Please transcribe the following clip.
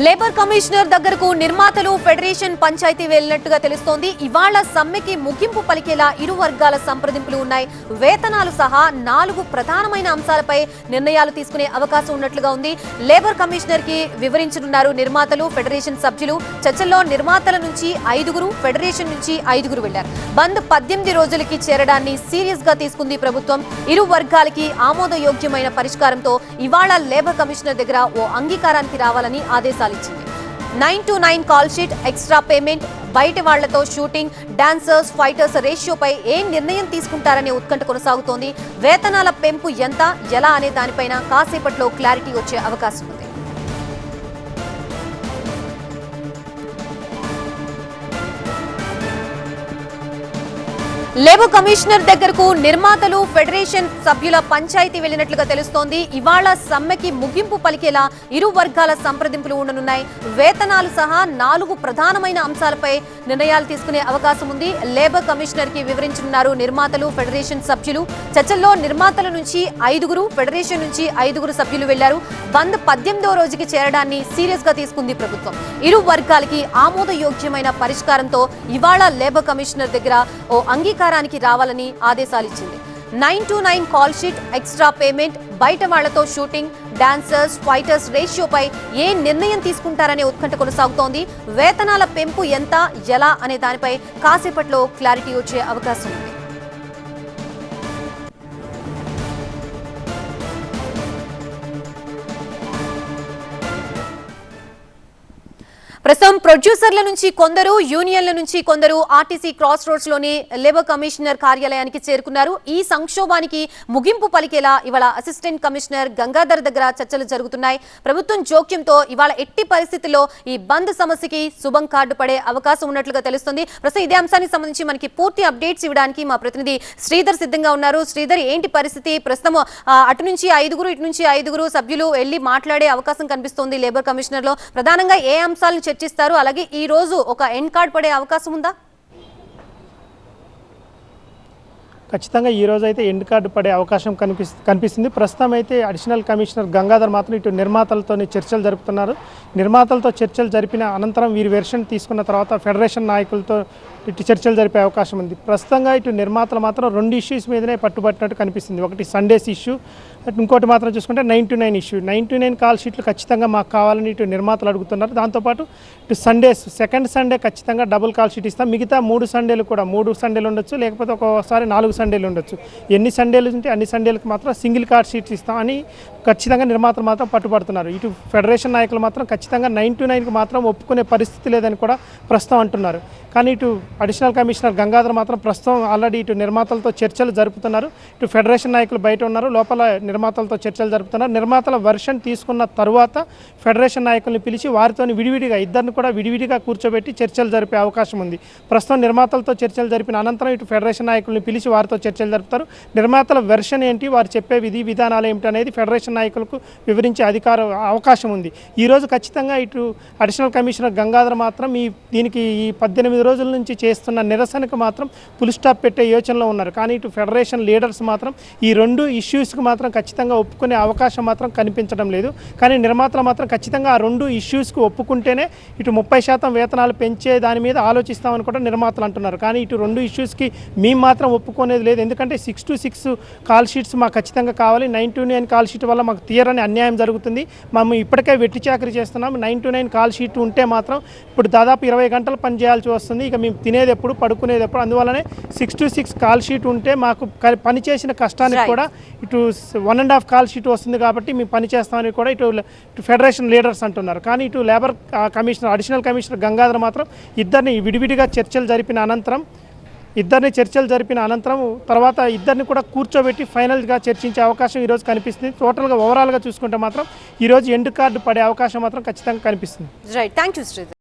Labour commissioner దగ్గరకు నిర్మాతలు federation panchayat వెళ్లినట్టుగా తెలుస్తోంది. ఇవాళ సమ్మెకి ముగింపు పలికేలా ఇరు వర్గాల సంప్రదింపులు ఉన్నాయి. వేతనాలు సహా 4 ప్రధానమైన అంశాలపై నిర్ణయాలు తీసుకునే అవకాశం ఉన్నట్లుగా ఉంది. లేబర్ కమిషనర్ కి వివరించనున్నారు నిర్మాతలు, ఫెడరేషన్ సభ్యులు. చర్చల్లో నిర్మాతల నుంచి 5, ఫెడరేషన్ నుంచి 5 వెళ్లారు. బంద్ 18 రోజులకి చేరడాన్ని సీరియస్ గా తీసుకుంది ప్రభుత్వం. ఇరు వర్గాలకి ఆమోదయోగ్యమైన పరిష్కారంతో ఇవాళ లేబర్ కమిషనర్ దగ్గర ఓ అంగీకారానికి రావాలని ఆదేశాలు ఇచ్చింది. 9 to 9 call sheet, extra payment, బయట వాళ్లతో షూటింగ్, డాన్సర్స్, ఫైటర్స్ రేషియోపై ఏ నిర్ణయం తీసుకుంటారనే ఉత్కంఠ కొనసాగుతోంది. వేతనాల పెంపు ఎంత, ఎలా అనే దానిపైన కాసేపట్లో క్లారిటీ వచ్చే అవకాశం ఉంది. లేబర్ కమిషనర్ దగ్గరకు నిర్మాతలు, ఫెడరేషన్ సభ్యుల పంచాయతీ వెళ్లినట్లుగా తెలుస్తోంది. ఇవాళ సమ్మెకి ముగింపు పలికేలా ఇరు వర్గాల సంప్రదింపులు ఉండనున్నాయి. వేతనాలు సహా 4 ప్రధానమైన అంశాలపై నిర్ణయాలు తీసుకునే అవకాశం ఉంది. లేబర్ కమిషనర్ కి వివరించనున్నారు నిర్మాతలు, ఫెడరేషన్ సభ్యులు. చర్చల్లో నిర్మాతల నుంచి 5, ఫెడరేషన్ నుంచి 5 సభ్యులు వెళ్లారు. బంద్ 18వ రోజుకి చేరడాన్ని సీరియస్ గా తీసుకుంది ప్రభుత్వం. ఇరు వర్గాలకి ఆమోదయోగ్యమైన పరిష్కారంతో ఇవాళ లేబర్ కమిషనర్ దగ్గర ఓ అంగీకారానికి రావాలని ఆదేశాలు ఇచ్చింది. 9 to 9 call sheet, extra payment, బయట వాళ్లతో షూటింగ్, డాన్సర్స్, ఫైటర్స్ రేషియోపై ఏ నిర్ణయం తీసుకుంటారనే ఉత్కంఠ కొనసాగుతోంది. వేతనాల పెంపు ఎంత, ఎలా అనే దానిపై కాసేపట్లో క్లారిటీ వచ్చే అవకాశం ఉంది. ప్రస్తుతం ప్రొడ్యూసర్ల నుంచి కొందరు, యూనియన్ల నుంచి కొందరు ఆర్టీసీ క్రాస్ రోడ్స్ లోని లేబర్ కమిషనర్ కార్యాలయానికి చేరుకున్నారు. ఈ సంక్షోభానికి ముగింపు పలికేలా ఇవాళ అసిస్టెంట్ కమిషనర్ గంగాధర్ దగ్గర చర్చలు జరుగుతున్నాయి. ప్రభుత్వం జోక్యంతో ఇవాళ ఎట్టి పరిస్థితుల్లో ఈ బంద్ సమస్యకి శుభం కార్డు పడే అవకాశం ఉన్నట్లుగా తెలుస్తుంది. ప్రస్తుతం ఇదే అంశానికి సంబంధించి మనకి పూర్తి అప్డేట్స్ ఇవ్వడానికి మా ప్రతినిధి శ్రీధర్ సిద్ధంగా ఉన్నారు. శ్రీధర్, ఏంటి పరిస్థితి? ప్రస్తుతం అటు నుంచి 5, ఇటు నుంచి 5 సభ్యులు వెళ్లి మాట్లాడే అవకాశం కనిపిస్తోంది లేబర్ కమిషనర్ లో. ప్రధానంగా ఏ అంశాలను చర్చిస్తారు? అలాగే ఈ రోజు ఒక ఎండ్ కార్డ్ పడే అవకాశం ఉందా? ఖచ్చితంగా ఈ రోజు అయితే ఎండ్ కార్డు పడే అవకాశం కనిపిస్తుంది. ప్రస్తుతం అయితే అడిషనల్ కమిషనర్ గంగాధర్ మాత్రం ఇటు నిర్మాతలతో చర్చలు జరుపుతున్నారు. నిర్మాతలతో చర్చలు జరిపిన అనంతరం వీరి వెర్షన్ తీసుకున్న తర్వాత ఫెడరేషన్ నాయకులతో ఇటు చర్చలు జరిపే అవకాశం ఉంది. ప్రస్తుతంగా ఇటు నిర్మాతలు మాత్రం 2 ఇష్యూస్ మీదనే పట్టుబట్టినట్టు కనిపిస్తుంది. ఒకటి సండేస్ ఇష్యూ, ఇంకోటి మాత్రం చూసుకుంటే 9 to 9 ఇష్యూ. 9 to 9 కాల్ షీట్లు ఖచ్చితంగా మాకు కావాలని ఇటు నిర్మాతలు అడుగుతున్నారు. దాంతోపాటు ఇటు సండేస్, సెకండ్ సండే ఖచ్చితంగా డబుల్ కాల్ షీట్ ఇస్తాం. మిగతా 3 సండేలు కూడా 3 సండేలు ఉండొచ్చు, లేకపోతే ఒక్కోసారి 4 సండేలు ఉండొచ్చు. ఎన్ని సండేలు ఉంటే అన్ని సండేలకు మాత్రం సింగిల్ కాల్ షీట్స్ ఇస్తాం అని ఖచ్చితంగా నిర్మాతలు మాత్రం పట్టుబడుతున్నారు. ఇటు ఫెడరేషన్ నాయకులు మాత్రం ఖచ్చితంగా 9 to 9కి మాత్రం ఒప్పుకునే పరిస్థితి లేదని కూడా ప్రస్తుతం అంటున్నారు. కానీ ఇటు అడిషనల్ కమిషనర్ గంగాధర్ మాత్రం ప్రస్తుతం ఆల్రెడీ ఇటు నిర్మాతలతో చర్చలు జరుపుతున్నారు. ఇటు ఫెడరేషన్ నాయకులు బయట ఉన్నారు, లోపల నిర్మాతలతో చర్చలు జరుపుతున్నారు. నిర్మాతల వెర్షన్ తీసుకున్న తర్వాత ఫెడరేషన్ నాయకుల్ని పిలిచి వారితో విడివిడిగా ఇద్దరిని కూడా విడివిడిగా కూర్చోబెట్టి చర్చలు జరిపే అవకాశం ఉంది. ప్రస్తుతం నిర్మాతలతో చర్చలు జరిపిన అనంతరం ఇటు ఫెడరేషన్ నాయకుల్ని పిలిచి వారితో చర్చలు జరుపుతారు. నిర్మాతల వెర్షన్ ఏంటి, వారు చెప్పే విధానాలు ఏమిటి అనేది ఫెడరేషన్ నాయకులకు వివరించే అవకాశం ఉంది. ఈరోజు ఖచ్చితంగా ఇటు అడిషనల్ కమిషనర్ గంగాధర్ మాత్రం దీనికి ఈ 18 రోజుల నుంచి చేస్తున్న నిరసనకు మాత్రం ఫుల్ స్టాప్ పెట్టే యోచనలో ఉన్నారు. కానీ ఇటు ఫెడరేషన్ లీడర్స్ మాత్రం ఈ 2 ఇష్యూస్కి మాత్రం ఖచ్చితంగా ఒప్పుకునే అవకాశం మాత్రం కనిపించడం లేదు. కానీ నిర్మాతలు మాత్రం ఖచ్చితంగా ఆ 2 ఇష్యూస్కి ఒప్పుకుంటేనే ఇటు 30% వేతనాలు పెంచే దాని మీద ఆలోచిస్తామని కూడా నిర్మాతలు అంటున్నారు. కానీ ఇటు 2 ఇష్యూస్కి మేము మాత్రం ఒప్పుకునేది లేదు. ఎందుకంటే 6 to 6 కాల్ షీట్స్ మాకు ఖచ్చితంగా కావాలి. 9 to 9 కాల్ షీట్ వల్ల మాకు తీరని అన్యాయం జరుగుతుంది. మేము ఇప్పటికే వెట్టి చాకరీ చేస్తున్నాం. 9 to 9 కాల్ షీట్ ఉంటే మాత్రం ఇప్పుడు దాదాపు 20 గంటలు పని చేయాల్సి వస్తుంది. ఇక మేము తినేది ఎప్పుడు, పడుకునేది ఎప్పుడు. అందువల్లనే 6 to 6 కాల్ షీట్ ఉంటే మాకు పని చేసిన కష్టానికి కూడా ఇటు 1.5 కాల్ షీట్ వస్తుంది. కాబట్టి మేము పని చేస్తామని కూడా ఇటు ఫెడరేషన్ లీడర్స్ అంటున్నారు. కానీ ఇటు labour commissioner, additional commissioner Gangadhar మాత్రం ఇద్దరిని విడివిడిగా చర్చలు జరిపిన అనంతరం తర్వాత ఇద్దరిని కూడా కూర్చోబెట్టి ఫైనల్గా చర్చించే అవకాశం ఈరోజు కనిపిస్తుంది. టోటల్గా ఓవరాల్గా చూసుకుంటే మాత్రం ఈరోజు ఎండ్ కార్డు పడే అవకాశం మాత్రం ఖచ్చితంగా కనిపిస్తుంది. Right, thank you Sridhar.